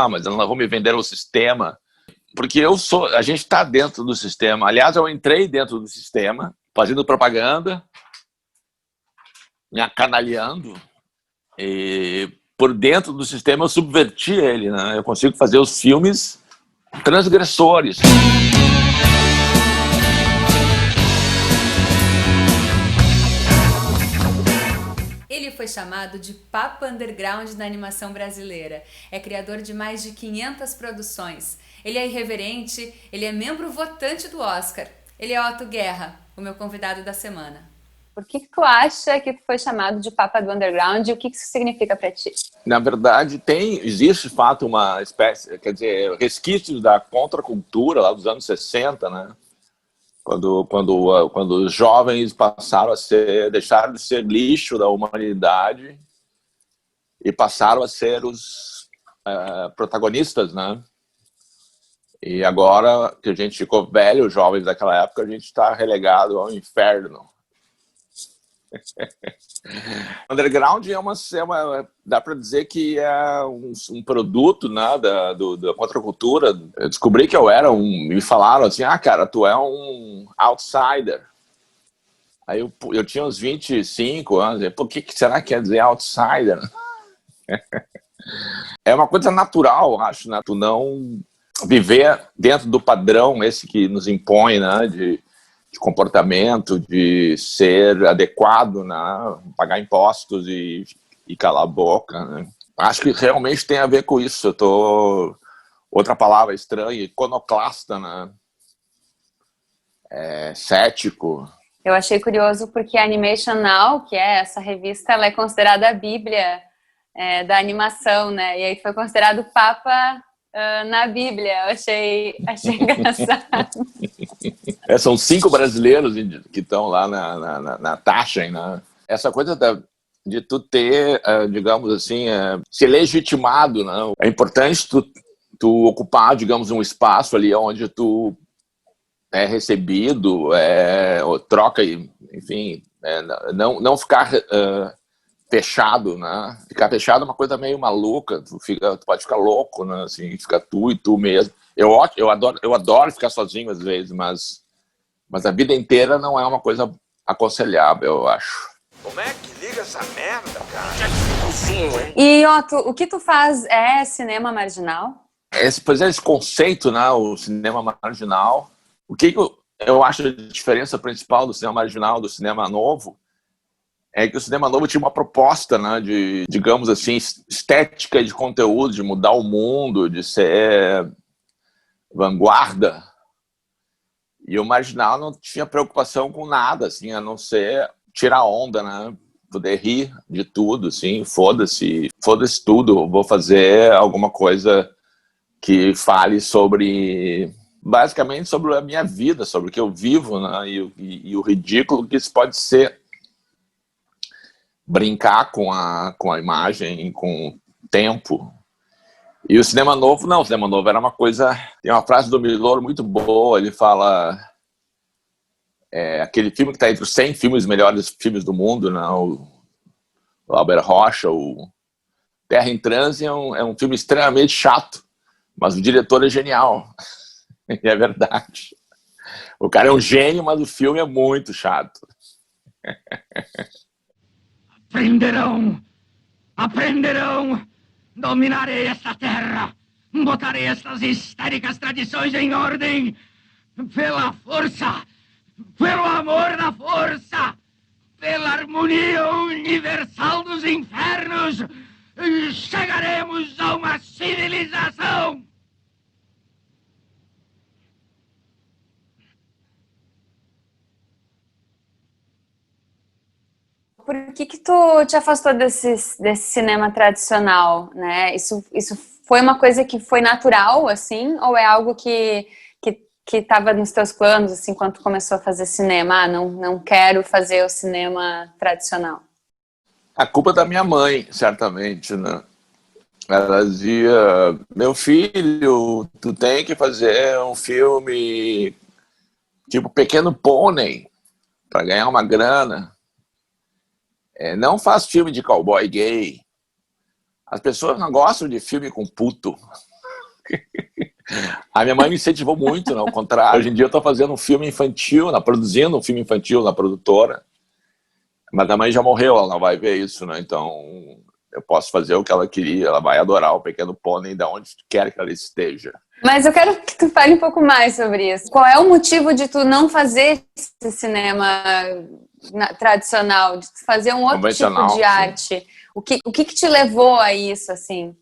mas elas não vão me vender o sistema. Porque a gente está dentro do sistema. Aliás, eu entrei dentro do sistema, fazendo propaganda, me acanalhando, e por dentro do sistema eu subverti ele, né? Eu consigo fazer os filmes transgressores. Ele foi chamado de Papa Underground da animação brasileira. É criador de mais de 500 produções. Ele é irreverente, ele é membro votante do Oscar. Ele é Otto Guerra, o meu convidado da semana. Por que tu acha que tu foi chamado de Papa do Underground e o que isso significa para ti? Na verdade, existe de fato uma espécie, quer dizer, resquícios da contracultura lá dos anos 60, né? Quando os jovens deixaram de ser lixo da humanidade e passaram a ser os protagonistas, né? E agora que a gente ficou velho, os jovens daquela época, a gente está relegado ao inferno. Underground dá para dizer que é um produto, né, da contracultura. Eu descobri que me falaram assim, cara, tu é um outsider. Aí eu tinha uns 25 anos, por que será que quer dizer outsider? É uma coisa natural, acho, né? Tu não viver dentro do padrão esse que nos impõe, né, de comportamento, de ser adequado, né? Pagar impostos e calar a boca, né? Acho que realmente tem a ver com isso. Outra palavra estranha, iconoclasta, né? Cético. Eu achei curioso porque a Animation Now, que é essa revista, ela é considerada a bíblia da animação, né? E aí foi considerado Papa na Bíblia. Eu achei engraçado. São 5 brasileiros que estão lá na taxa, né? Essa coisa de tu ter, digamos assim, ser legitimado, né? É importante tu ocupar, digamos, um espaço ali onde tu é recebido, troca, enfim, não ficar fechado, né? Ficar fechado é uma coisa meio maluca, tu pode ficar louco, né? Assim, fica tu e tu mesmo. Eu adoro ficar sozinho às vezes, mas a vida inteira não é uma coisa aconselhável, eu acho. Como é que liga essa merda, cara? E, Otto, o que tu faz é cinema marginal? Pois é, esse conceito, né? O cinema marginal. O que eu acho a diferença principal do cinema marginal do cinema novo é que o cinema novo tinha uma proposta, né, de, digamos assim, estética de conteúdo, de mudar o mundo, de ser vanguarda. E o marginal não tinha preocupação com nada, assim, a não ser tirar onda, né? Poder rir de tudo, assim, foda-se tudo, vou fazer alguma coisa que fale basicamente sobre a minha vida, sobre o que eu vivo, né? E o ridículo que isso pode ser. Brincar com a imagem, com o tempo. E o cinema novo, não, o cinema novo era uma coisa... Tem uma frase do Milor muito boa, ele fala... aquele filme que está entre os 100 melhores filmes do mundo, né? O Albert Rocha, o Terra em Transe é um filme extremamente chato, mas o diretor é genial. E é verdade. O cara é um gênio, mas o filme é muito chato. Aprenderão! Dominarei esta terra! Botarei estas histéricas tradições em ordem! Pela força! Pelo amor da força! Pela harmonia universal dos infernos! Chegaremos a uma civilização! Por que tu te afastou desse cinema tradicional, né? Isso foi uma coisa que foi natural, assim? Ou é algo que estava nos teus planos, assim, quando tu começou a fazer cinema? Não quero fazer o cinema tradicional. A culpa é da minha mãe, certamente, né? Ela dizia, meu filho, tu tem que fazer um filme tipo Pequeno Pônei para ganhar uma grana. Não faz filme de cowboy gay. As pessoas não gostam de filme com puto. A minha mãe me incentivou muito, ao contrário. Hoje em dia eu estou fazendo um filme infantil, produzindo um filme infantil na produtora. Mas a mãe já morreu, ela não vai ver isso, né? Então eu posso fazer o que ela queria, ela vai adorar o Pequeno Pônei de onde quer que ela esteja. Mas eu quero que tu fale um pouco mais sobre isso. Qual é o motivo de tu não fazer esse cinema tradicional, de tu fazer um outro tipo de arte? O que te levou a isso, assim?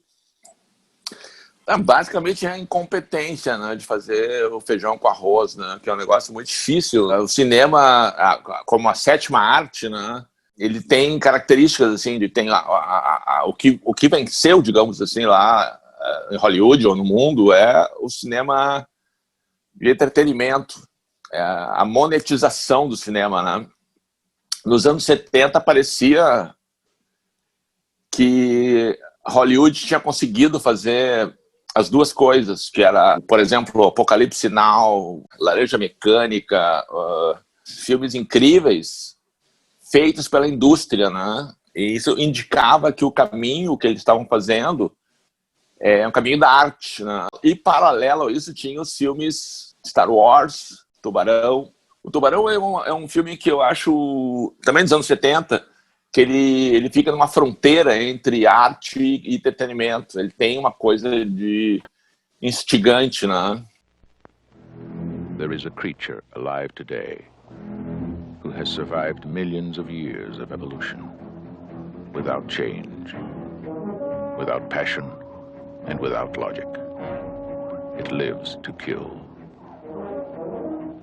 Basicamente é a incompetência, né, de fazer o feijão com arroz, né, que é um negócio muito difícil. O cinema, como a sétima arte, né, ele tem características assim, o que venceu, digamos assim, lá em Hollywood ou no mundo é o cinema de entretenimento, a monetização do cinema, né? Nos anos 70 parecia que Hollywood tinha conseguido fazer as duas coisas, que era, por exemplo, Apocalipse Now, Laranja Mecânica, filmes incríveis feitos pela indústria, né? E isso indicava que o caminho que eles estavam fazendo é um caminho da arte, né? E paralelo a isso tinha os filmes Star Wars, Tubarão. O Tubarão é um filme que eu acho, também dos anos 70, que ele fica numa fronteira entre arte e entretenimento. Ele tem uma coisa de instigante, né? There is a creature alive today who has survived millions of years of evolution without change, without passion, and without logic. It lives to kill.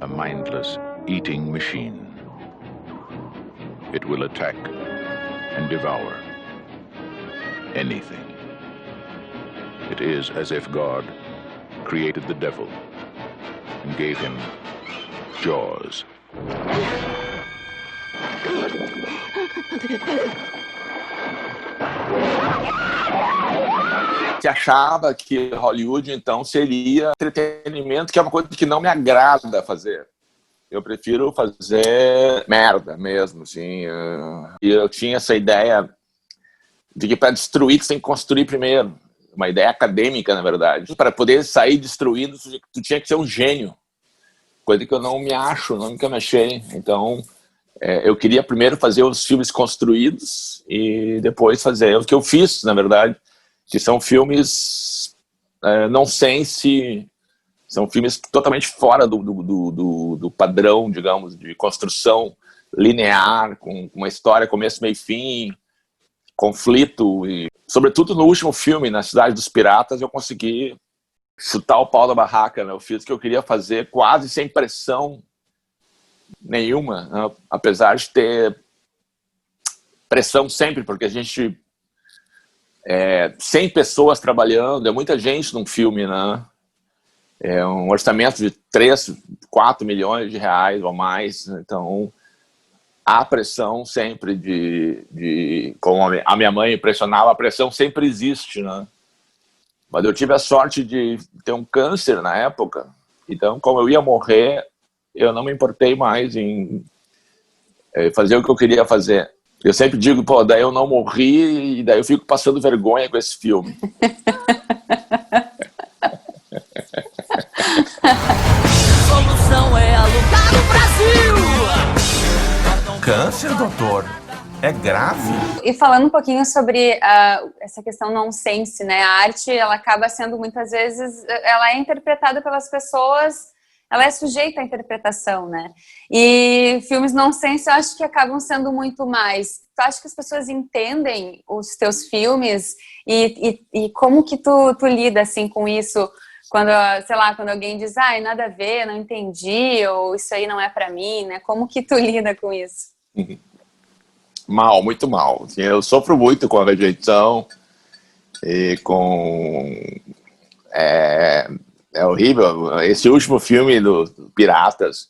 A mindless eating machine. It will attack and devour anything. It is as if God created the devil and gave him jaws. Se achava que Hollywood, então, seria entretenimento, que é uma coisa que não me agrada fazer. Eu prefiro fazer merda mesmo, assim. E eu tinha essa ideia de que para destruir você tem que construir primeiro. Uma ideia acadêmica, na verdade. Para poder sair destruindo, tu tinha que ser um gênio. Coisa que eu não me acho, nunca me achei. Então, eu queria primeiro fazer os filmes construídos e depois fazer o que eu fiz, na verdade, que são filmes nonsense. São filmes totalmente fora do padrão, digamos, de construção linear, com uma história começo, meio e fim, conflito. E, sobretudo no último filme, Na Cidade dos Piratas, eu consegui chutar o pau da barraca, né? Eu fiz o que eu queria fazer quase sem pressão nenhuma, né? Apesar de ter pressão sempre, porque a gente... 100 pessoas trabalhando, é muita gente num filme, né? É um orçamento de 3, 4 milhões de reais ou mais. Então, há pressão sempre como a minha mãe impressionava, a pressão sempre existe, né? Mas eu tive a sorte de ter um câncer na época. Então, como eu ia morrer, eu não me importei mais em fazer o que eu queria fazer. Eu sempre digo, daí eu não morri e daí eu fico passando vergonha com esse filme. Solução é alugar o Brasil! Câncer, doutor? É grave? E falando um pouquinho sobre essa questão nonsense, né? A arte, ela acaba sendo muitas vezes, ela é interpretada pelas pessoas, ela é sujeita à interpretação, né? E filmes nonsense eu acho que acabam sendo muito mais. Tu acha que as pessoas entendem os teus filmes e como que tu lida assim com isso? Quando, sei lá, quando alguém diz, nada a ver, não entendi, ou isso aí não é pra mim, né? Como que tu lida com isso? Mal, muito mal. Eu sofro muito com a rejeição e com... É horrível. Esse último filme do Piratas,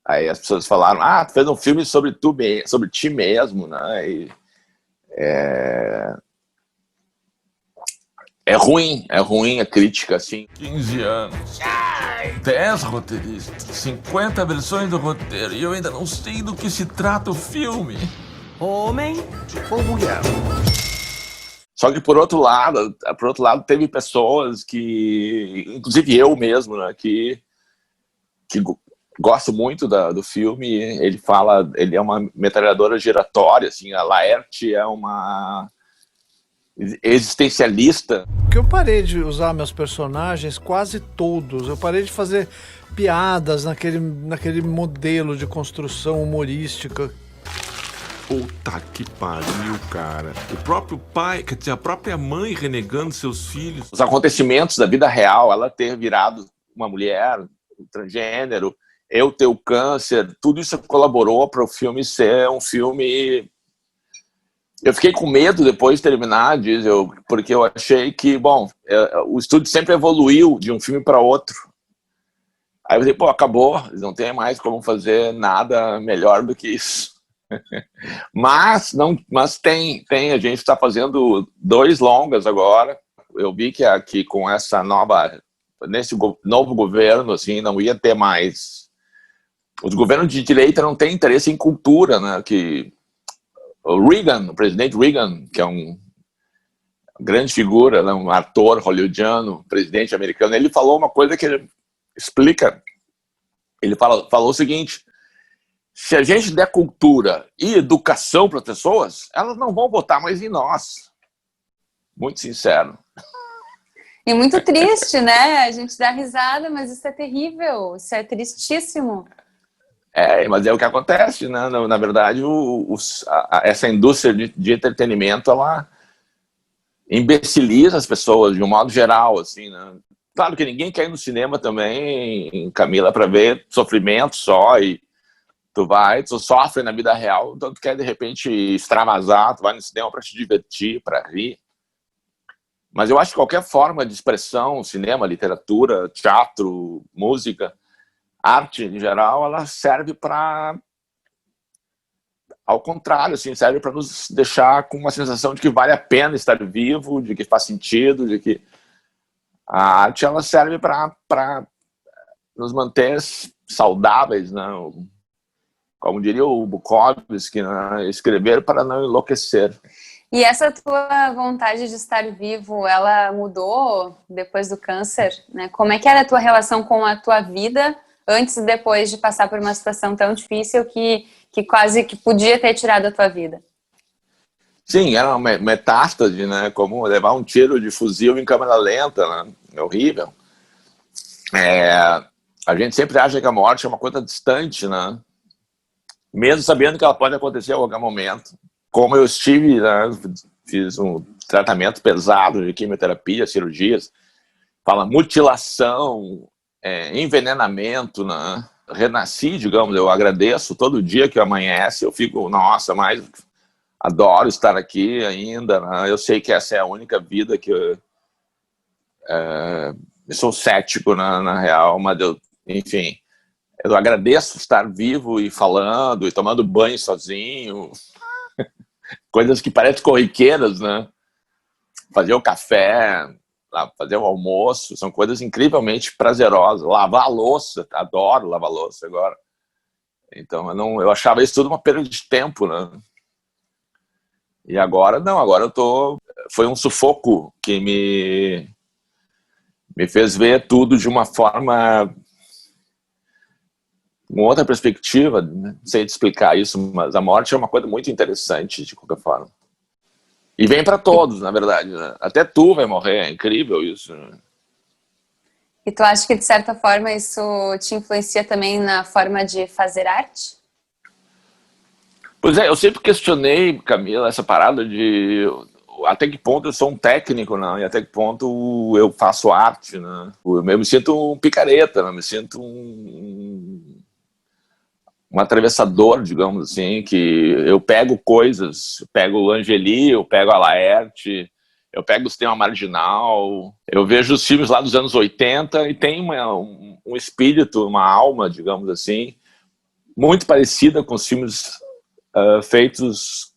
aí as pessoas falaram, tu fez um filme sobre ti mesmo, né? E, é ruim a crítica, assim. 15 anos, 10 roteiristas, 50 versões do roteiro, e eu ainda não sei do que se trata o filme. Homem ou mulher? Só que por outro lado teve pessoas que, inclusive eu mesmo, né, que gosto muito do filme. Ele é uma metralhadora giratória, assim, a Laerte é uma existencialista. Porque eu parei de usar meus personagens, quase todos, eu parei de fazer piadas naquele modelo de construção humorística. Puta que pariu, cara. O próprio pai, quer dizer, a própria mãe renegando seus filhos. Os acontecimentos da vida real, ela ter virado uma mulher, transgênero, eu ter o câncer, tudo isso colaborou para o filme ser um filme... Eu fiquei com medo depois de terminar, porque eu achei que, bom, o estúdio sempre evoluiu de um filme para outro. Aí eu falei, pô, acabou, eles não tem mais como fazer nada melhor do que isso. Mas tem, a gente está fazendo 2 longas agora. Eu vi que com nesse novo governo, assim, não ia ter mais. Os governos de direita não têm interesse em cultura, né? Que o presidente Reagan, que é um grande figura, né? Um ator hollywoodiano, presidente americano, ele falou uma coisa que ele explica. Ele falou o seguinte: se a gente der cultura e educação para as pessoas, elas não vão votar mais em nós. Muito sincero. E muito triste, né? A gente dá risada, mas isso é terrível, isso é tristíssimo. Mas é o que acontece, né? Na verdade, essa indústria de entretenimento, ela imbeciliza as pessoas de um modo geral, assim, né? Claro que ninguém quer ir no cinema também, Camila, para ver sofrimento só, e tu sofre na vida real, então tu quer de repente extravasar, tu vai no cinema para te divertir, para rir. Mas eu acho que qualquer forma de expressão, cinema, literatura, teatro, música, arte em geral, ela serve para, ao contrário, assim, serve para nos deixar com uma sensação de que vale a pena estar vivo, de que faz sentido, de que a arte ela serve para nos manter saudáveis, né? Como diria o Bukowski, né? Escrever para não enlouquecer. E essa tua vontade de estar vivo, ela mudou depois do câncer, né? Como é que era a tua relação com a tua vida antes e depois de passar por uma situação tão difícil que quase que podia ter tirado a tua vida? Sim, era uma metástase, né? Como levar um tiro de fuzil em câmera lenta, né? É horrível. A gente sempre acha que a morte é uma coisa distante, né? Mesmo sabendo que ela pode acontecer a qualquer momento. Como eu estive, né? Fiz um tratamento pesado de quimioterapia, cirurgias, fala mutilação, envenenamento, né? Renasci, digamos, eu agradeço todo dia que amanhece, eu fico, nossa, mas adoro estar aqui ainda, né? Eu sei que essa é a única vida que eu sou cético, na real, mas enfim, eu agradeço estar vivo e falando e tomando banho sozinho, coisas que parecem corriqueiras, né? Fazer o café, fazer o almoço, são coisas incrivelmente prazerosas. Lavar a louça, adoro lavar a louça agora. Então eu achava isso tudo uma perda de tempo, né? E agora não, agora foi um sufoco que me fez ver tudo de uma forma, com outra perspectiva, né? Não sei te explicar isso, mas a morte é uma coisa muito interessante, de qualquer forma. E vem para todos, na verdade, né? Até tu vai morrer, é incrível isso, né? E tu acha que, de certa forma, isso te influencia também na forma de fazer arte? Pois é, eu sempre questionei, Camila, essa parada de até que ponto eu sou um técnico, né? E até que ponto eu faço arte, né? Eu me sinto um picareta, né? Eu me sinto um atravessador, digamos assim, que eu pego coisas, eu pego o Angeli, eu pego a Laerte, eu pego o Sistema Marginal, eu vejo os filmes lá dos anos 80 e tem um espírito, uma alma, digamos assim, muito parecida com os filmes feitos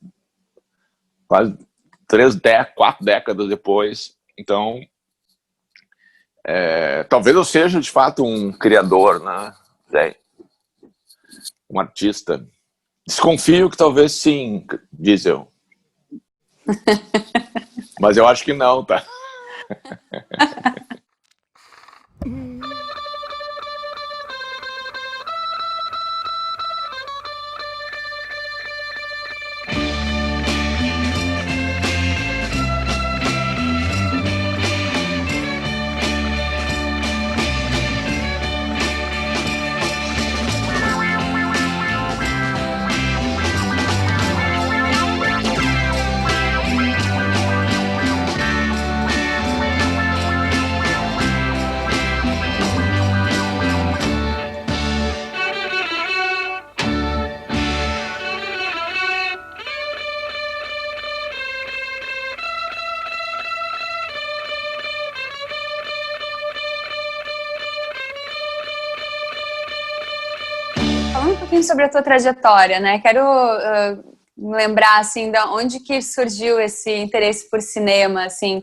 quase 4 décadas depois. Então, talvez eu seja, de fato, um criador, né? Um artista. Desconfio que talvez sim, Diesel. Mas eu acho que não, tá? Falando um pouquinho sobre a tua trajetória, né? Quero me lembrar, assim, de onde que surgiu esse interesse por cinema, assim.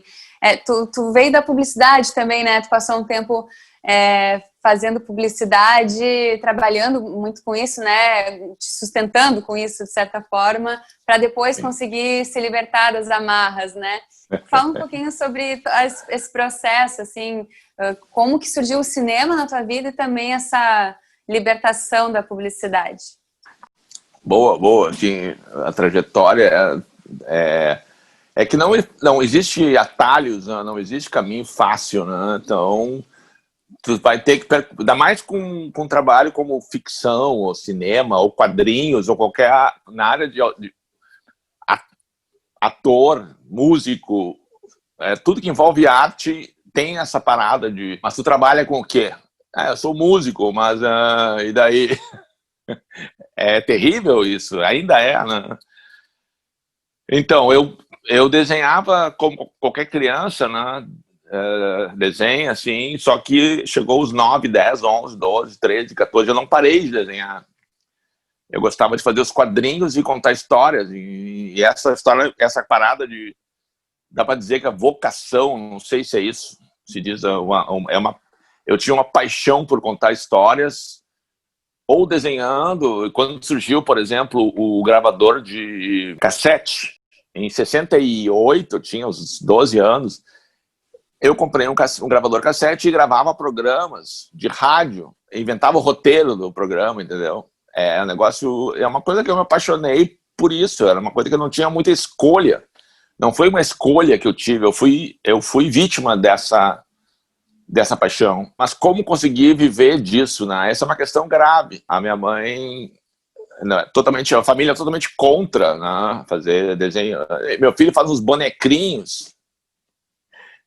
Tu veio da publicidade também, né? Tu passou um tempo fazendo publicidade, trabalhando muito com isso, né? Te sustentando com isso, de certa forma, para depois conseguir se libertar das amarras, né? Fala um pouquinho sobre esse processo, assim, como que surgiu o cinema na tua vida e também essa libertação da publicidade. Boa. Assim, a trajetória é que não existe atalhos, né? Não existe caminho fácil, né? Então, tu vai ter que, ainda mais com trabalho como ficção, ou cinema, ou quadrinhos, ou qualquer, na área de ator, músico, tudo que envolve arte tem essa parada de... Mas tu trabalha com o quê? Eu sou músico, mas e daí? É terrível isso, ainda né? Então, eu desenhava como qualquer criança, né? Desenha, assim, só que chegou os 9, 10, 11, 12, 13, 14, eu não parei de desenhar. Eu gostava de fazer os quadrinhos e contar histórias, e essa história, essa parada de... Dá para dizer que a vocação, não sei se é isso, se diz, eu tinha uma paixão por contar histórias, ou desenhando. Quando surgiu, por exemplo, o gravador de cassete, em 68, eu tinha uns 12 anos, eu comprei um gravador cassete e gravava programas de rádio, inventava o roteiro do programa, entendeu? É uma coisa que eu me apaixonei por isso, era uma coisa que eu não tinha muita escolha. Não foi uma escolha que eu tive, eu fui vítima dessa paixão. Mas como conseguir viver disso, né? Essa é uma questão grave. A minha mãe, a família é totalmente contra, né? Fazer desenho. Meu filho faz uns bonecrinhos.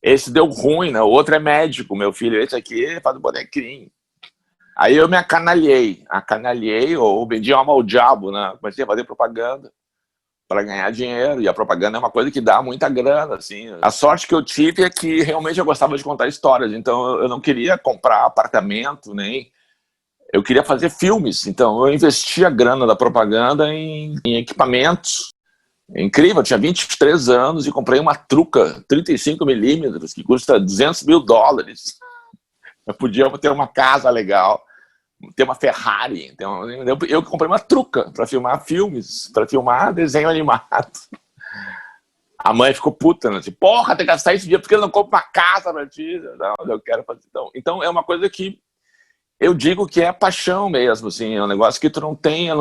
Esse deu ruim, né? O outro é médico, meu filho. Esse aqui faz bonequinho. Aí eu me acanalhei, ou vendi alma ao diabo, né? Comecei a fazer propaganda para ganhar dinheiro, e a propaganda é uma coisa que dá muita grana, assim. A sorte que eu tive é que realmente eu gostava de contar histórias, então eu não queria comprar apartamento, nem... Eu queria fazer filmes, então eu investia a grana da propaganda em equipamentos. É incrível, eu tinha 23 anos e comprei uma Truca 35mm, que custa $200 mil. Eu podia ter uma casa legal, ter uma Ferrari. Então, eu comprei uma Truca para filmar filmes, para filmar desenho animado. A mãe ficou puta, né? Tipo, porra, tem que gastar esse dinheiro porque eu não compro uma casa pra ti. Não, eu quero fazer. Então é uma coisa que eu digo que é paixão mesmo, assim, é um negócio que tu não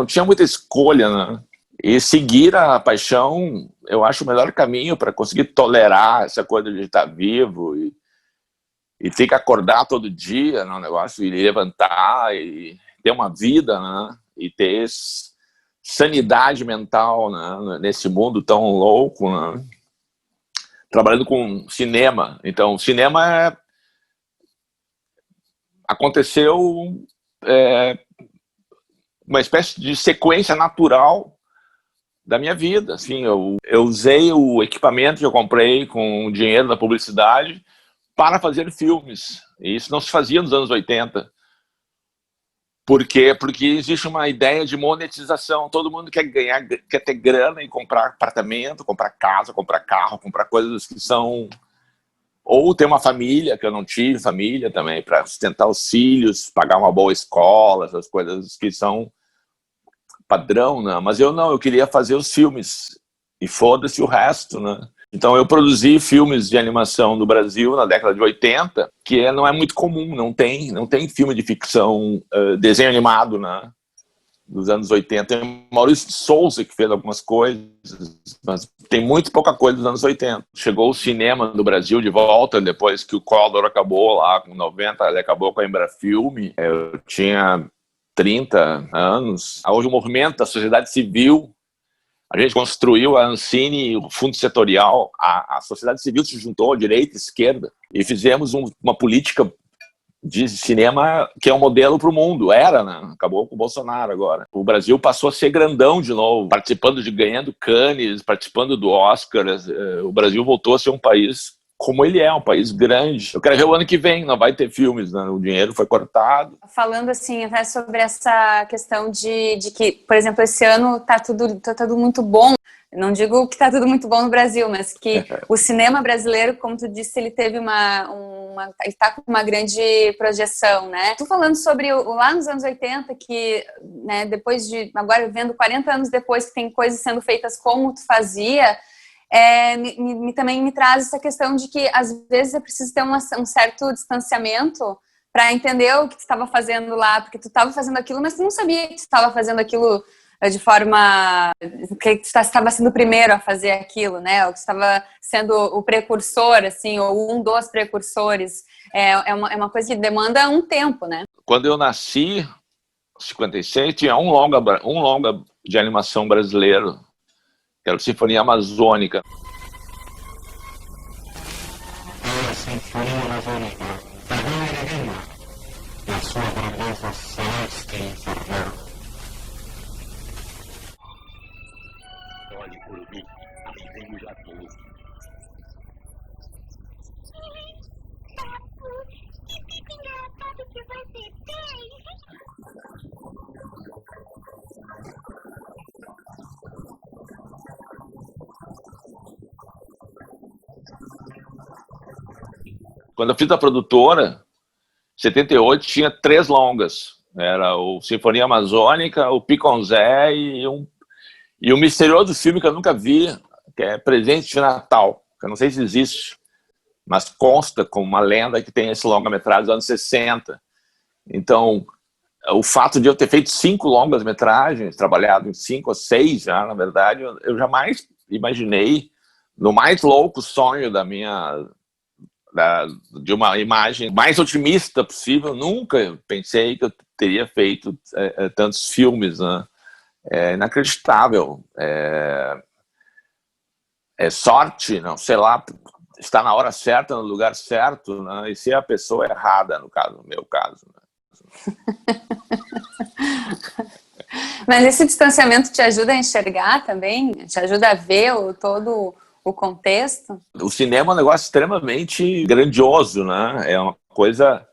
tinha muita escolha, né? E seguir a paixão, eu acho o melhor caminho para conseguir tolerar essa coisa de estar vivo e ter que acordar todo dia no negócio e levantar e ter uma vida, né? E ter sanidade mental, né? Nesse mundo tão louco, né? Trabalhando com cinema. Então, cinema aconteceu uma espécie de sequência natural da minha vida, assim. Eu usei o equipamento que eu comprei com o dinheiro da publicidade para fazer filmes. E isso não se fazia nos anos 80. Por quê? Porque existe uma ideia de monetização. Todo mundo quer ter grana e comprar apartamento, comprar casa, comprar carro, comprar coisas que são... Ou ter uma família, que eu não tive família também, para sustentar os filhos, pagar uma boa escola, essas coisas que são padrão, né? Mas eu não, eu queria fazer os filmes. E foda-se o resto, né? Então eu produzi filmes de animação no Brasil na década de 80, que não é muito comum, não tem filme de ficção, desenho animado, né, dos anos 80. Tem o Maurício de Souza, que fez algumas coisas, mas tem muito pouca coisa dos anos 80. Chegou o cinema no Brasil de volta, depois que o Collor acabou lá com 90, ele acabou com a Embrafilme. Eu tinha 30 anos. Hoje o movimento da sociedade civil, a gente construiu a Ancine, o fundo setorial, a sociedade civil se juntou, direita e esquerda, e fizemos uma política de cinema que é um modelo para o mundo. Era, né? Acabou com o Bolsonaro agora. O Brasil passou a ser grandão de novo, ganhando Cannes, participando do Oscar. O Brasil voltou a ser um país como ele é, um país grande. Eu quero ver o ano que vem, não vai ter filmes, né? O dinheiro foi cortado. Falando assim, até sobre essa questão de que, por exemplo, esse ano tá tudo muito bom. Não digo que tá tudo muito bom no Brasil, mas que o cinema brasileiro, como tu disse, ele teve ele tá com uma grande projeção, né? Tu falando sobre lá nos anos 80, que, né, depois de, agora vendo 40 anos depois que tem coisas sendo feitas como tu fazia, também me traz essa questão de que às vezes é preciso ter um certo distanciamento para entender o que tu estava fazendo lá, porque tu estava fazendo aquilo, mas tu não sabia que tu estava fazendo aquilo de forma que tu estava sendo o primeiro a fazer aquilo, né? Ou que tu estava sendo o precursor, assim, ou um dos precursores. É uma coisa que demanda um tempo, né? Quando eu nasci, em 56, tinha um longa de animação brasileiro, que era a Sinfonia Amazônica. A Sinfonia Amazônica, na sua grandeza celeste e infernal. Olhe por mim, venho já com isso. Que engraçado que você fez. Quando eu fiz a produtora, em 78, tinha 3 longas. Era o Sinfonia Amazônica, o Piconzé e o misterioso filme que eu nunca vi, que é Presente de Natal, que eu não sei se existe, mas consta como uma lenda que tem esse longa-metragem dos anos 60. Então, o fato de eu ter feito 5 longas-metragens, trabalhado em 5 ou 6 já, na verdade, eu jamais imaginei, no mais louco sonho de uma imagem mais otimista possível, nunca pensei que eu teria feito tantos filmes, né? É inacreditável. É sorte, não sei lá, estar na hora certa, no lugar certo, né? E ser a pessoa errada, no meu caso. Né? Mas esse distanciamento te ajuda a enxergar também? Te ajuda a ver todo o contexto? O cinema é um negócio extremamente grandioso, né? É uma coisa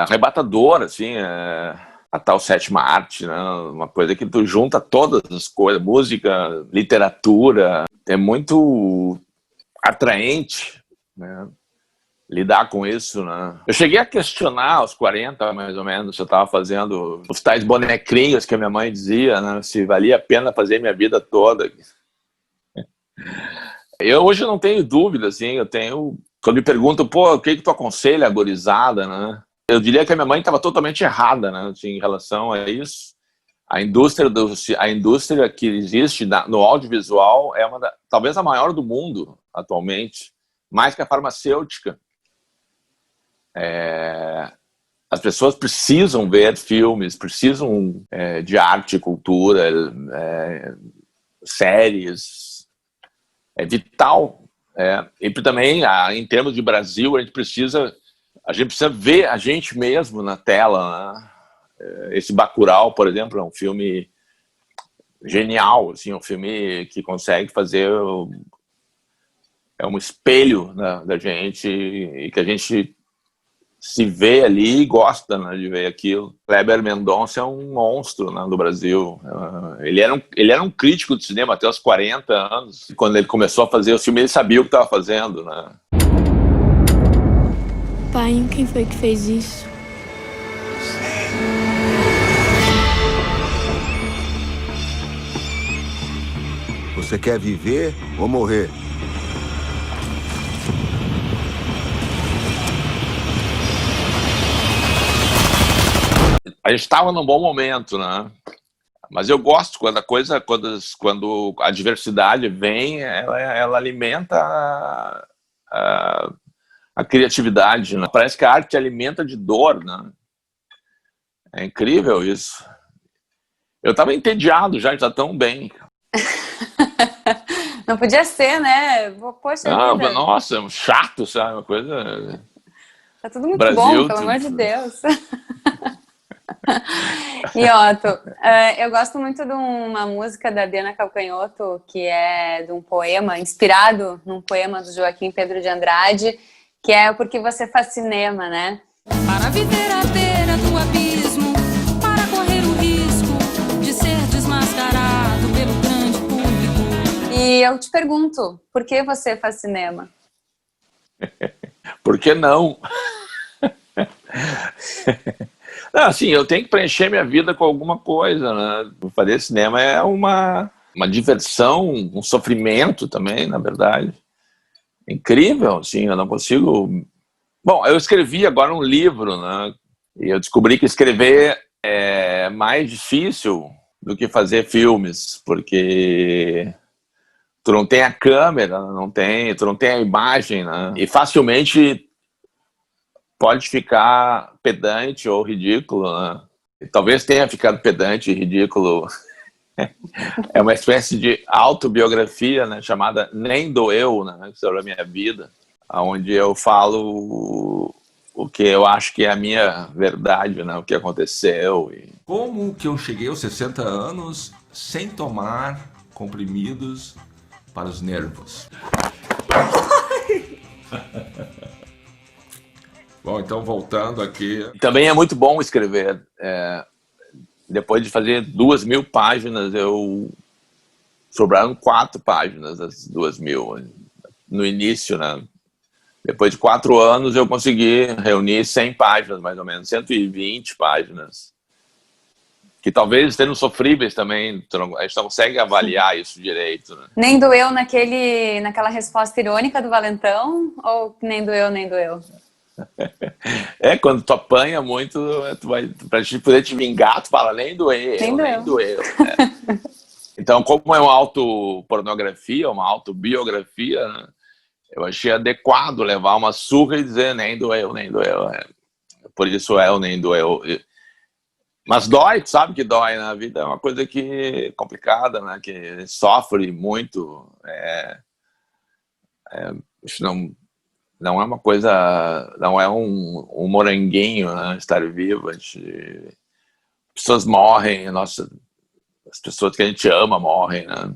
arrebatadora, assim, a tal sétima arte, né? Uma coisa que tu junta todas as coisas, música, literatura, é muito atraente, né? Lidar com isso, né? Eu cheguei a questionar aos 40, mais ou menos, se eu estava fazendo os tais bonequinhos que a minha mãe dizia, né? Se valia a pena fazer minha vida toda. Eu hoje não tenho dúvida, assim, quando me perguntam, o que tu aconselha a gurizada, né? Eu diria que a minha mãe estava totalmente errada, né, assim, em relação a isso. A indústria que existe no audiovisual é talvez a maior do mundo atualmente, mais que a farmacêutica. As pessoas precisam ver filmes, precisam de arte, cultura, séries. É vital. E também, em termos de Brasil, a gente precisa ver a gente mesmo na tela, né? Esse Bacurau, por exemplo, é um filme genial, assim, um filme que consegue fazer um espelho, né, da gente, e que a gente se vê ali e gosta, né, de ver aquilo. Kleber Mendonça é um monstro, né, do Brasil. Ele era um crítico de cinema até os 40 anos. Quando ele começou a fazer o filme, ele sabia o que estava fazendo, né? Pai, quem foi que fez isso? Você quer viver ou morrer? a gente estava num bom momento, né? Mas eu gosto quando quando a diversidade vem, ela alimenta a criatividade, né? Parece que a arte alimenta de dor, né? É incrível isso. Eu estava entediado já tão bem. Não podia ser, né? Poxa vida. Nossa, chato, sabe? Uma coisa... Tá tudo muito Brasil, bom, pelo amor de Deus. E Otto, eu gosto muito de uma música da Diana Calcanhoto, que é de um poema, inspirado num poema do Joaquim Pedro de Andrade, que é Porque Você Faz Cinema, né? Para viver à beira do abismo, para correr o risco de ser desmascarado pelo grande público. E eu te pergunto, por que você faz cinema? Por que não? Não, assim, eu tenho que preencher minha vida com alguma coisa, né? Fazer cinema é uma diversão, um sofrimento também, na verdade. Incrível, assim, eu não consigo... Bom, eu escrevi agora um livro, né? E eu descobri que escrever é mais difícil do que fazer filmes, porque tu não tem a câmera, tu não tem a imagem, né? E facilmente pode ficar pedante ou ridículo, né? E talvez tenha ficado pedante e ridículo. É uma espécie de autobiografia, né, chamada Nem Doeu, né, sobre a minha vida, onde eu falo o que eu acho que é a minha verdade, né, o que aconteceu. Como que eu cheguei aos 60 anos sem tomar comprimidos para os nervos? Bom, então voltando aqui... Também é muito bom escrever. Depois de fazer 2.000 páginas, sobraram 4 páginas das 2.000. No início, né? Depois de 4 anos, eu consegui reunir 100 páginas, mais ou menos, 120 páginas. Que talvez sejam sofríveis também, a gente não consegue avaliar isso direito, né? Nem doeu naquela resposta irônica do Valentão? Ou nem doeu, nem doeu? Quando tu apanha muito, pra gente poder te vingar, tu fala, nem doeu, nem doeu. Então, como é uma autopornografia, uma autobiografia, né, eu achei adequado levar uma surra e dizer nem doeu, nem doeu. Por isso o nem doeu. Mas dói, tu sabe que dói na vida, é uma coisa que é complicada, né, que a gente sofre muito. Isso não é uma coisa, não é um moranguinho, né, estar vivo. Pessoas morrem, as pessoas que a gente ama morrem, né?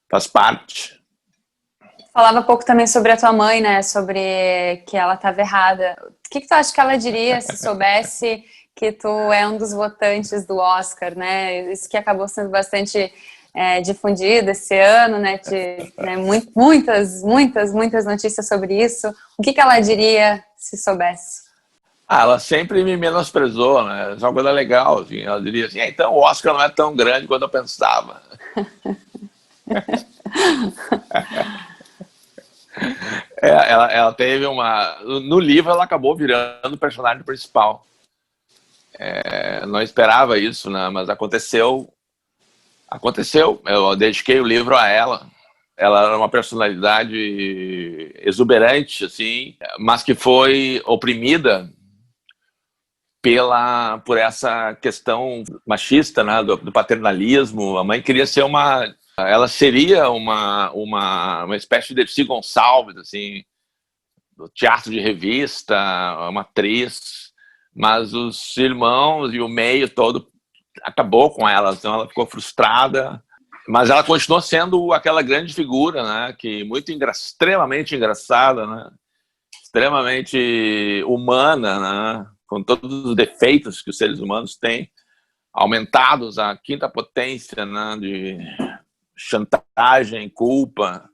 Faz parte. Falava um pouco também sobre a tua mãe, né, sobre que ela estava errada. O que tu acha que ela diria se soubesse que tu é um dos votantes do Oscar, né? Isso que acabou sendo bastante... difundido esse ano, né, muitas notícias sobre isso. O que ela diria se soubesse? Ela sempre me menosprezou, né? Isso é uma coisa legal, assim. Ela diria assim, então o Oscar não é tão grande quanto eu pensava. Ela teve uma... No livro ela acabou virando o personagem principal. Não esperava isso, né? Mas aconteceu, eu dediquei o livro a ela. Ela era uma personalidade exuberante, assim, mas que foi oprimida por essa questão machista, né, do paternalismo. A mãe queria ser ela seria uma espécie de Dercy Gonçalves, assim, do teatro de revista, uma atriz, mas os irmãos e o meio todo acabou com ela, então ela ficou frustrada, mas ela continuou sendo aquela grande figura, né, que extremamente engraçada, né, extremamente humana, né, com todos os defeitos que os seres humanos têm, aumentados à quinta potência, né, de chantagem, culpa.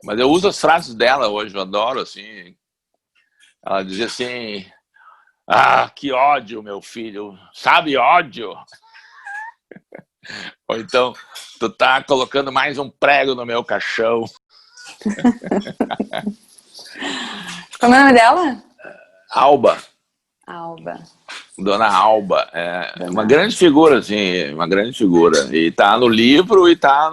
Mas eu uso as frases dela hoje, eu adoro, assim. Ela dizia assim, que ódio, meu filho, sabe ódio? Ou então, tu tá colocando mais um prego no meu caixão. Como é o nome dela? Alba. Alba. Dona Alba, uma grande figura, assim, uma grande figura. E tá no livro e tá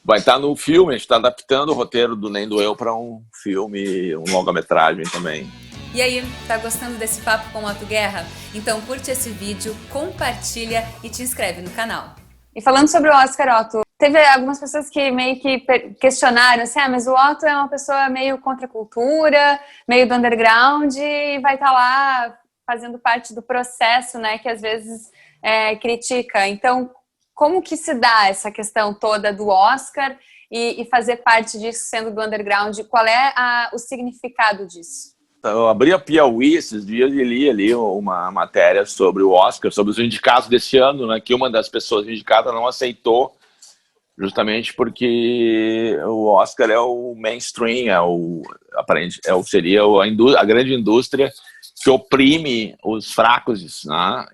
vai estar no filme, a gente tá adaptando o roteiro do Nem Doeu para um filme, um longa-metragem também. E aí, tá gostando desse papo com o Otto Guerra? Então curte esse vídeo, compartilha e te inscreve no canal. E falando sobre o Oscar, Otto, teve algumas pessoas que meio que questionaram assim, mas o Otto é uma pessoa meio contra a cultura, meio do underground e vai estar lá fazendo parte do processo, né, que às vezes critica. Então, como que se dá essa questão toda do Oscar e fazer parte disso sendo do underground? Qual é o significado disso? Eu abri a Piauí esses dias e li ali uma matéria sobre o Oscar, sobre os indicados desse ano, né, que uma das pessoas indicadas não aceitou, justamente porque o Oscar é o mainstream, seria a grande indústria que oprime os fracos, né,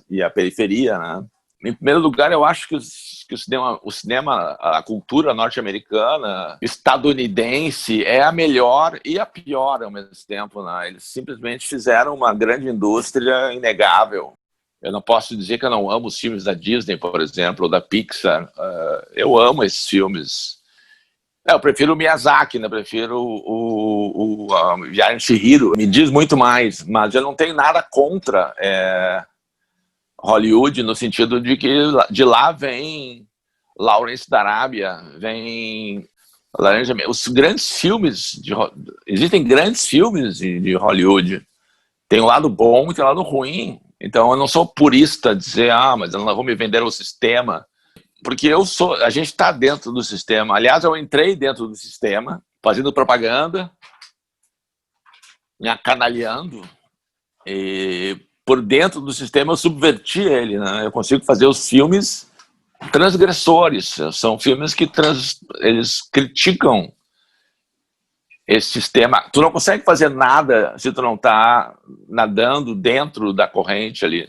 e a periferia, né. Em primeiro lugar, eu acho que o cinema, a cultura norte-americana, estadunidense, é a melhor e a pior ao mesmo tempo, né? Eles simplesmente fizeram uma grande indústria inegável. Eu não posso dizer que eu não amo os filmes da Disney, por exemplo, ou da Pixar. Eu amo esses filmes. Eu prefiro o Miyazaki, né? Prefiro a Viagem de Chihiro. Me diz muito mais, mas eu não tenho nada contra Hollywood, no sentido de que de lá vem Lawrence da Arábia, vem os grandes filmes, existem grandes filmes de Hollywood, tem um lado bom e tem um lado ruim, então eu não sou purista dizer, mas eu não vou me vender ao sistema, porque a gente está dentro do sistema, aliás eu entrei dentro do sistema, fazendo propaganda, me acanalhando, e por dentro do sistema eu subverti ele, né? Eu consigo fazer os filmes transgressores, são filmes que eles criticam esse sistema. Tu não consegue fazer nada se tu não tá nadando dentro da corrente ali.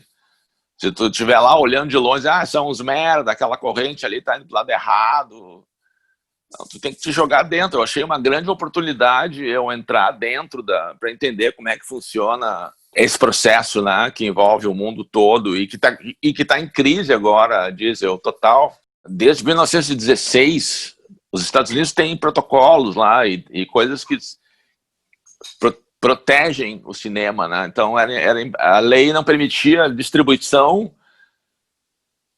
Se tu estiver lá olhando de longe, são uns merda, aquela corrente ali tá indo do lado errado. Não, tu tem que te jogar dentro. Eu achei uma grande oportunidade eu entrar dentro para entender como é que funciona esse processo, né, que envolve o mundo todo e que tá em crise agora, diesel total. Desde 1916, os Estados Unidos têm protocolos lá e coisas que protegem o cinema, né? Então a lei não permitia distribuição.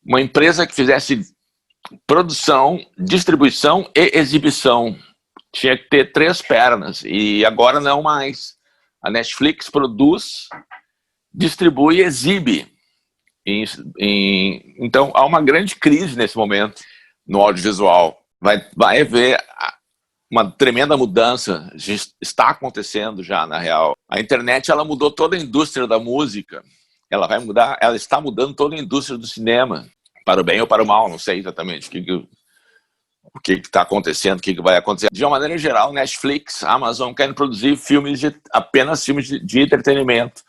Uma empresa que fizesse produção, distribuição e exibição tinha que ter 3 pernas e agora não mais. A Netflix produz, distribui e exibe. Então, há uma grande crise nesse momento no audiovisual. Vai haver uma tremenda mudança. Está acontecendo já, na real. A internet ela mudou toda a indústria da música. Ela está mudando toda a indústria do cinema. Para o bem ou para o mal, não sei exatamente o que está acontecendo, o que vai acontecer. De uma maneira geral, Netflix, Amazon querem produzir apenas filmes de entretenimento.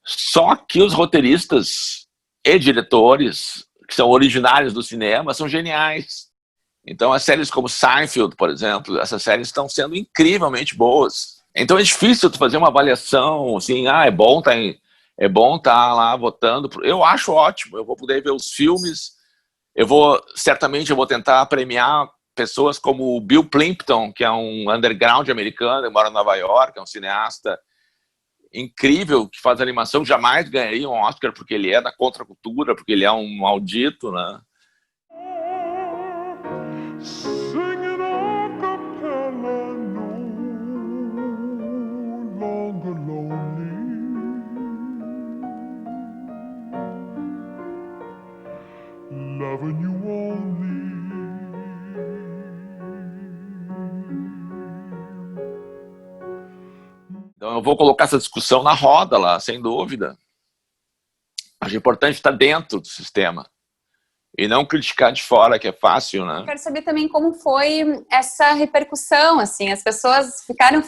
Só que os roteiristas e diretores, que são originários do cinema, são geniais. Então, as séries como Seinfeld, por exemplo, essas séries estão sendo incrivelmente boas. Então, é difícil tu fazer uma avaliação, assim, é bom estar lá votando. Eu acho ótimo, eu vou poder ver os filmes. Certamente eu vou tentar premiar pessoas como o Bill Plympton, que é um underground americano, que mora em Nova York, é um cineasta incrível, que faz animação, jamais ganharia um Oscar porque ele é da contracultura, porque ele é um maldito, né? Então eu vou colocar essa discussão na roda lá, sem dúvida. Acho importante estar dentro do sistema e não criticar de fora, que é fácil, né? Quero saber também como foi essa repercussão, assim, as pessoas ficaram,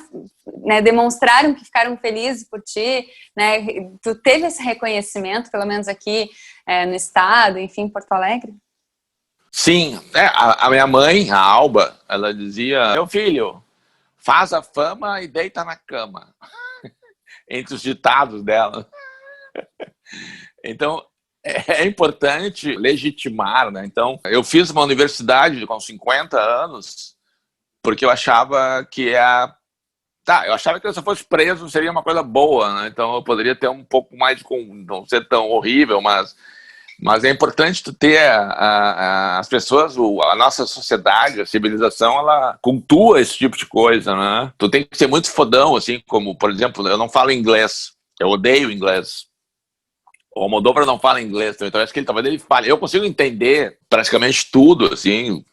né, demonstraram que ficaram felizes por ti, né? Tu teve esse reconhecimento, pelo menos aqui no estado, enfim, em Porto Alegre? Sim, a minha mãe, a Alba, ela dizia: meu filho, faz a fama e deita na cama. Entre os ditados dela. Então, é importante legitimar, né? Então, eu fiz uma universidade com 50 anos porque eu achava que eu achava que se eu fosse preso seria uma coisa boa, né? Então eu poderia ter um pouco mais não ser tão horrível, mas é importante tu ter as pessoas, a nossa sociedade, a civilização, ela cultua esse tipo de coisa, né? Tu tem que ser muito fodão, assim, como, por exemplo, eu não falo inglês, eu odeio inglês. O Almodóvar não fala inglês, então acho que talvez ele fale. Eu consigo entender praticamente tudo, assim,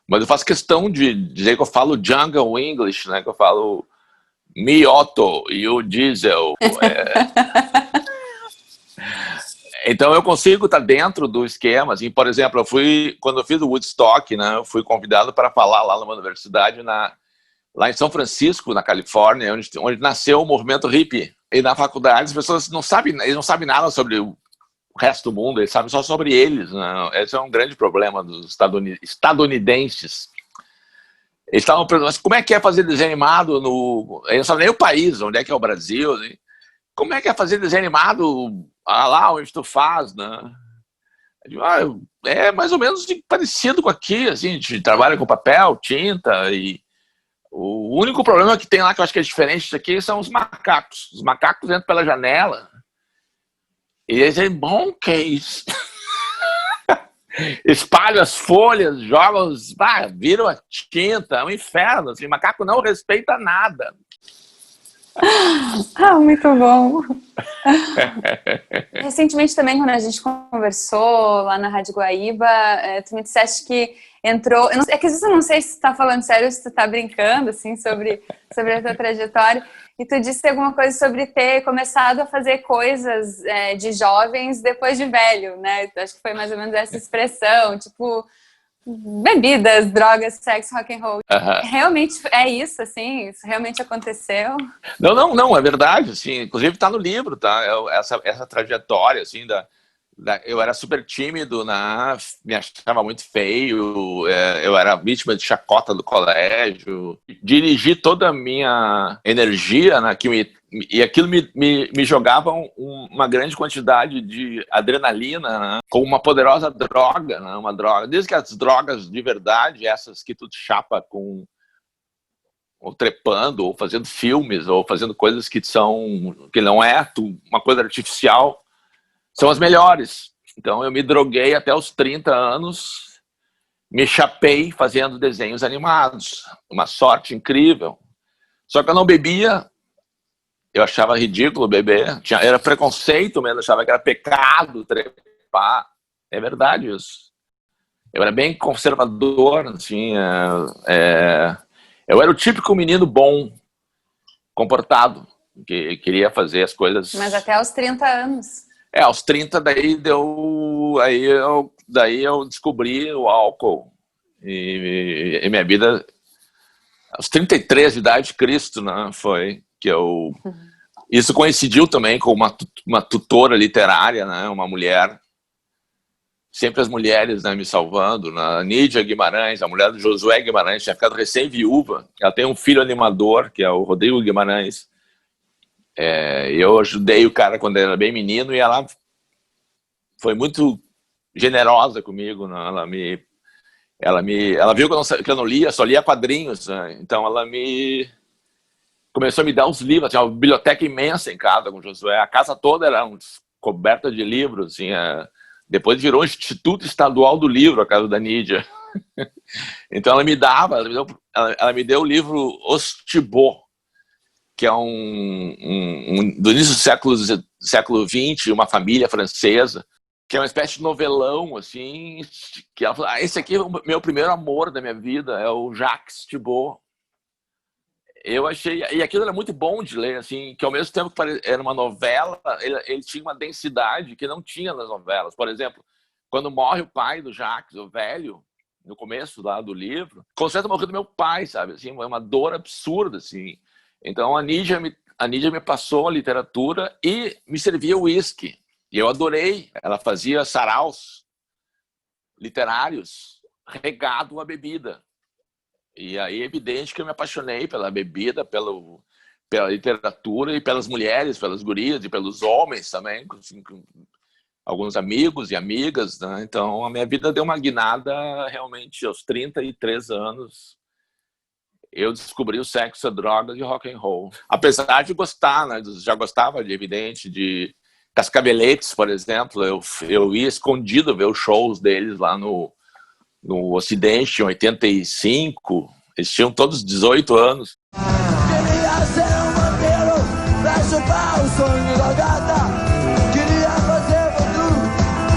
mas eu faço questão de dizer que eu falo jungle English, né? Que eu falo Mi Otto e o Diesel. Então eu consigo estar dentro do esquema, assim, por exemplo, quando eu fiz o Woodstock, né, eu fui convidado para falar lá numa universidade lá em São Francisco, na Califórnia, onde nasceu o movimento hippie. E na faculdade as pessoas não sabem nada sobre o resto do mundo, eles sabem só sobre eles, né? Esse é um grande problema dos estadunidenses. Eles estavam perguntando, como é que é fazer desenho animado eles não sabem nem o país, onde é que é o Brasil, né? Como é que é fazer desenho animado lá onde tu faz, né? Eu digo, é mais ou menos parecido com aqui, assim, a gente trabalha com papel, tinta, e o único problema que tem lá, que eu acho que é diferente disso aqui, são os macacos. Os macacos entram pela janela e eles dizem, bom, que é isso? Espalham as folhas, jogam, viram a tinta, é um inferno, assim, macaco não respeita nada. Muito bom. Recentemente também, quando a gente conversou lá na Rádio Guaíba, tu me disseste que entrou... É que às vezes eu não sei se tu tá falando sério ou se tu tá brincando, assim, sobre a tua trajetória, e tu disse alguma coisa sobre ter começado a fazer coisas de jovens depois de velho, né? Acho que foi mais ou menos essa expressão, tipo... bebidas, drogas, sexo, rock and roll. Realmente é isso, assim? Isso realmente aconteceu? Não, é verdade, assim, inclusive tá no livro, tá? Essa trajetória, assim, eu era super tímido, me achava muito feio, eu era vítima de chacota do colégio, dirigi toda a minha energia, né, e aquilo me jogava uma grande quantidade de adrenalina, né, como uma poderosa droga, né, uma droga. Desde que as drogas de verdade, essas que tu te chapa ou trepando, ou fazendo filmes, ou fazendo coisas que não é uma coisa artificial, são as melhores. Então eu me droguei até os 30 anos, me chapei fazendo desenhos animados, uma sorte incrível. Só que eu não bebia, eu achava ridículo beber, era preconceito mesmo, achava que era pecado trepar. É verdade isso. Eu era bem conservador, assim, eu era o típico menino bom, comportado, que queria fazer as coisas... Mas até aos 30 anos. Aos 30 daí eu descobri o álcool e minha vida, aos 33 de idade, Cristo, né, foi que eu... Isso coincidiu também com uma tutora literária, né, uma mulher, sempre as mulheres, né, me salvando, a Nídia Guimarães, a mulher do Josué Guimarães, tinha ficado recém-viúva, ela tem um filho animador, que é o Rodrigo Guimarães. Eu ajudei o cara quando ele era bem menino e ela foi muito generosa comigo, né? Ela viu que eu não lia, só lia quadrinhos, né? Então ela começou a me dar uns livros, tinha uma biblioteca imensa em casa com o Josué, a casa toda era coberta de livros, assim, depois virou o Instituto Estadual do Livro, a casa da Nídia. Então ela me deu o livro Os Thibaut, que é do início do século XX, uma família francesa, que é uma espécie de novelão, assim, que ela falou, esse aqui é o meu primeiro amor da minha vida, é o Jacques Thibaut. Eu achei, e aquilo era muito bom de ler, assim, que ao mesmo tempo que era uma novela, ele tinha uma densidade que não tinha nas novelas. Por exemplo, quando morre o pai do Jacques, o velho, no começo lá do livro, concentra morrer do meu pai, sabe, assim, é uma dor absurda, assim. Então a Nídia me passou a literatura e me servia uísque. E eu adorei. Ela fazia saraus literários regado a bebida. E aí é evidente que eu me apaixonei pela bebida, pela literatura e pelas mulheres, pelas gurias e pelos homens também. Assim, alguns amigos e amigas, né? Então a minha vida deu uma guinada realmente aos 33 anos. Eu descobri o sexo, a droga e o rock and roll. Apesar de gostar, né? Já gostava, de evidente, de Cascaveletes, por exemplo. Eu ia escondido ver os shows deles lá no Ocidente, em 85. Eles tinham todos 18 anos. Queria ser um vampiro pra chupar o sonho da gata. Queria fazer tudo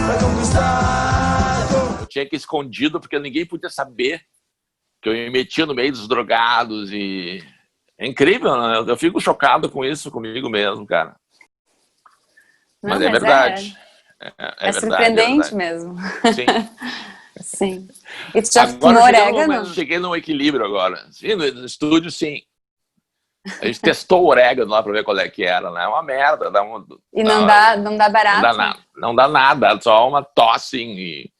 pra conquistar. Eu tinha que ir escondido porque ninguém podia saber que eu me metia no meio dos drogados e... É incrível, né? Eu fico chocado com isso comigo mesmo, cara. Não, mas é verdade. É surpreendente mesmo. Sim. Sim. E tu já agora fumou orégano? Cheguei num equilíbrio agora. Sim, no estúdio, sim. A gente testou o orégano lá pra ver qual é que era, né? É uma merda. E não dá barato? Não dá nada. Não dá nada. Só uma tosse e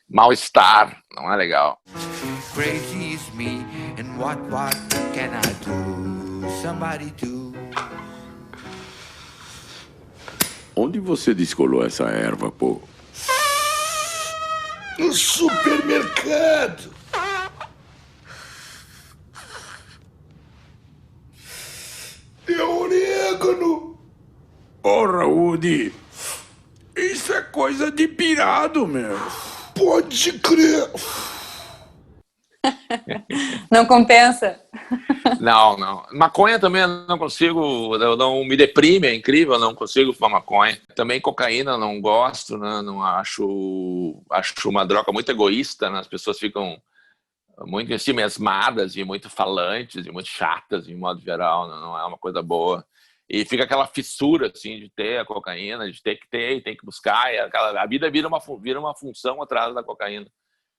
mal-estar. Não é legal. Crazy is me, and what can I do? Somebody do. Onde você descolou essa erva, pô? No supermercado. É orégano. Porra, Woody. Isso é coisa de pirado, meu. Pode crer. Não compensa? Não. Maconha também eu não consigo, eu não me deprime, é incrível, eu não consigo fumar maconha. Também cocaína eu não gosto, né? Não acho uma droga muito egoísta, né? As pessoas ficam muito assim, mesmadas e muito falantes e muito chatas, de modo geral, né? Não é uma coisa boa. E fica aquela fissura assim, de ter a cocaína, de ter que ter e tem que buscar. E a vida vira uma função atrás da cocaína.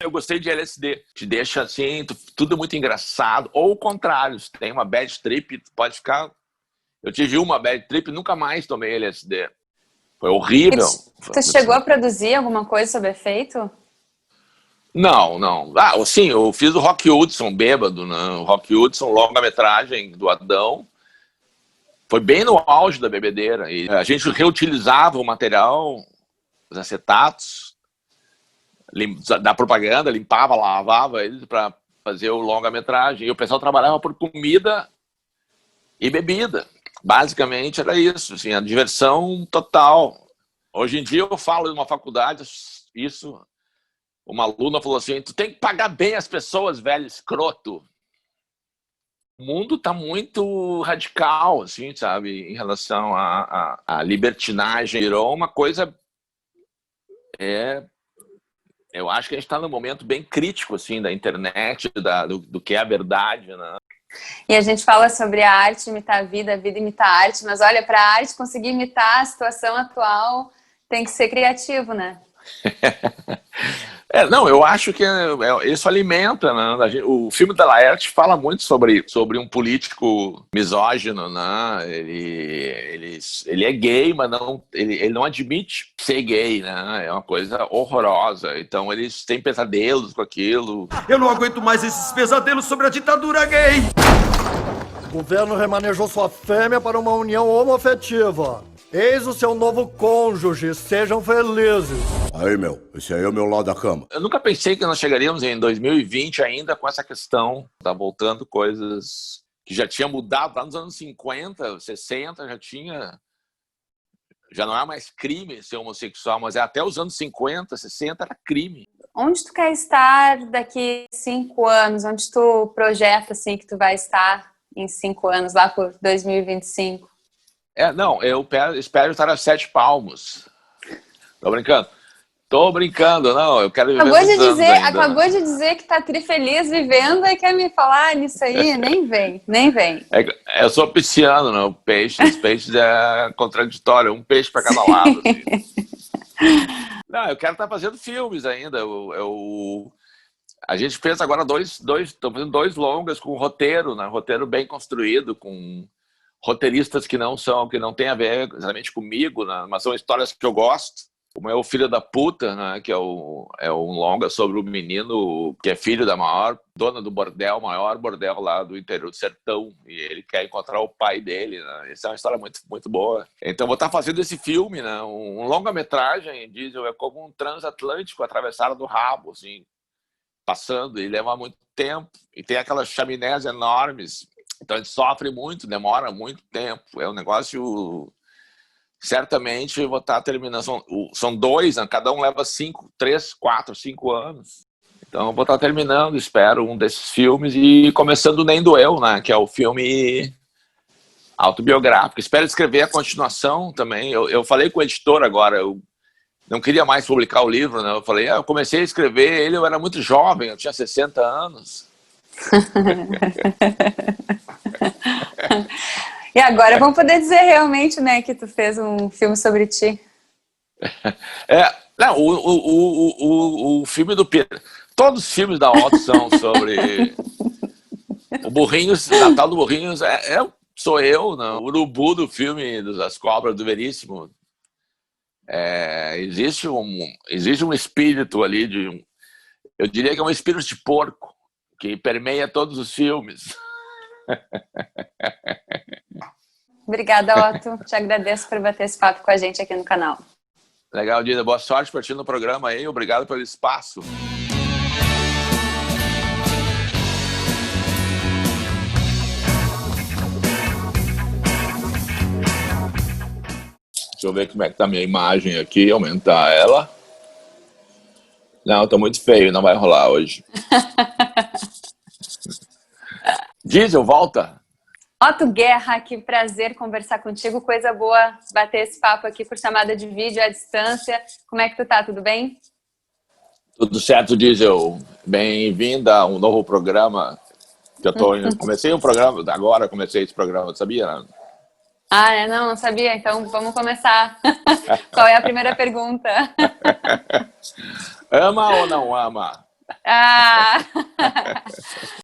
Eu gostei de LSD. Te deixa assim, tudo muito engraçado. Ou o contrário, se tem uma bad trip, pode ficar... Eu tive uma bad trip e nunca mais tomei LSD. Foi horrível. Tu chegou a produzir alguma coisa sobre efeito? Não. Sim, eu fiz o Rock Hudson, bêbado, né? O Rock Hudson, longa-metragem do Adão. Foi bem no auge da bebedeira. E a gente reutilizava o material, os acetatos, da propaganda, limpava, lavava eles para fazer o longa-metragem. E o pessoal trabalhava por comida e bebida. Basicamente era isso, assim, a diversão total. Hoje em dia eu falo numa faculdade, isso, uma aluna falou assim, tu tem que pagar bem as pessoas, velho escroto. O mundo tá muito radical, assim, sabe, em relação à libertinagem. Virou uma coisa... Eu acho que a gente está num momento bem crítico assim, da internet, do que é a verdade, né? E a gente fala sobre a arte imitar a vida imitar a arte, mas olha, para a arte conseguir imitar a situação atual, tem que ser criativo, né? Não, eu acho que isso alimenta, né? O filme da Laerte fala muito sobre um político misógino, né? Ele é gay, mas ele não admite ser gay, né? É uma coisa horrorosa. Então eles têm pesadelos com aquilo. Eu não aguento mais esses pesadelos sobre a ditadura gay. O governo remanejou sua fêmea para uma união homoafetiva. Eis o seu novo cônjuge, sejam felizes. Aí, esse aí é o meu lado da cama. Eu nunca pensei que nós chegaríamos em 2020 ainda com essa questão. Tá voltando coisas que já tinha mudado lá nos anos 50, 60, já não é mais crime ser homossexual, mas até os anos 50, 60 era crime. Onde tu quer estar daqui 5 anos? Onde tu projeta assim que tu vai estar em 5 anos, lá por 2025? Eu espero estar a 7 palmos. Tô brincando, não, eu quero viver Acabou de dizer que tá trifeliz vivendo e quer me falar nisso aí? Nem vem. Eu sou pisciano, né? Os peixes é contraditório, um peixe para cada lado. Assim. Não, eu quero estar fazendo filmes ainda. A gente fez agora tô fazendo 2 longas com roteiro, né? Roteiro bem construído, com roteiristas que não têm a ver exatamente comigo, né? Mas são histórias que eu gosto. como é o Filho da Puta, né, que é um longa sobre o menino que é filho da dona do bordel, maior bordel lá do interior do sertão, e ele quer encontrar o pai dele, né? Essa é uma história muito, muito boa. Então vou estar fazendo esse filme, né, um longa-metragem, Diesel, é como um transatlântico atravessado do rabo, assim, passando, e leva muito tempo, e tem aquelas chaminés enormes, então a gente sofre muito, demora muito tempo, é um negócio... Certamente eu vou estar terminando. São 2, né? Cada um leva 5, 3, 4, 5 anos. Então eu vou estar terminando, espero, um desses filmes e começando Nem Doeu, né? Que é o filme autobiográfico. Espero escrever a continuação também. Eu falei com o editor agora, eu não queria mais publicar o livro, né? Eu falei, eu comecei a escrever ele, eu era muito jovem, eu tinha 60 anos. E agora vamos poder dizer realmente, né, que tu fez um filme sobre ti. Não, o filme do Pedro. Todos os filmes da Otto são sobre o Burrinhos, Natal do Burrinhos sou eu, né? O urubu do filme das Cobras do Veríssimo. Existe um espírito ali eu diria que é um espírito de porco que permeia todos os filmes. Obrigada, Otto. Te agradeço por bater esse papo com a gente aqui no canal. Legal, Dina. Boa sorte para ti no programa aí. Obrigado pelo espaço. Deixa eu ver como é que tá a minha imagem aqui, aumentar ela. Não, tá muito feio, não vai rolar hoje. Diesel, volta. Otto Guerra, que prazer conversar contigo, coisa boa bater esse papo aqui por chamada de vídeo à distância. Como é que tu tá, tudo bem? Tudo certo, Diesel. Bem-vinda a um novo programa. Que eu comecei um programa, agora comecei esse programa, sabia? Não sabia, então vamos começar. Qual é a primeira pergunta? Ama ou não ama?